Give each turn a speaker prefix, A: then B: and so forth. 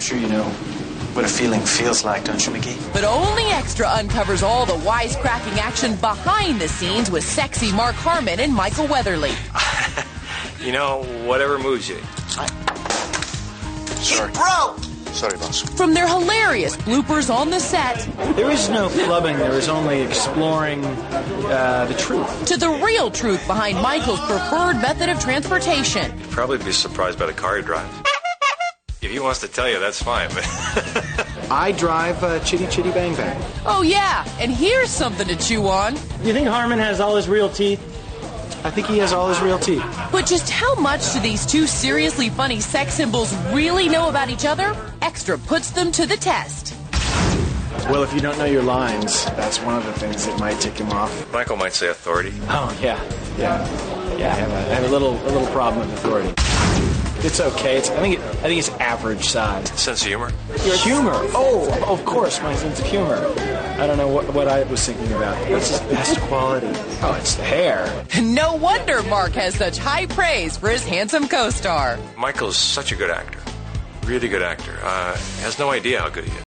A: Sure you know what a feeling feels like, don't you, McGee?
B: But Only Extra uncovers all the wisecracking action behind the scenes with sexy Mark Harmon and Michael Weatherly.
C: You know, whatever moves you.
A: Sorry.
D: Bro!
A: Sorry, boss.
B: From their hilarious bloopers on the set
E: There is no flubbing, there is only exploring the truth.
B: to the real truth behind Michael's preferred method of transportation.
C: You'd probably be surprised by the car he drives. If he wants to tell you, that's fine, but...
E: I drive Chitty Chitty Bang Bang.
B: Oh yeah, and here's something to chew on.
E: You think Harmon has all his real teeth? I think he has all his real teeth.
B: But just how much do these two seriously funny sex symbols really know about each other? Extra puts them to the test.
E: Well, if you don't know your lines, that's one of the things that might tick him off.
C: Michael might say authority.
E: Oh, yeah. I have a little problem with authority. It's okay. I think it's average size.
C: Sense of humor.
E: Humor. Oh, of course, my sense of humor. I don't know what I was thinking about. What's his best quality? Oh, it's the hair.
B: No wonder Mark has such high praise for his handsome co-star.
C: Michael's such a good actor. Really good actor. Has no idea how good he is.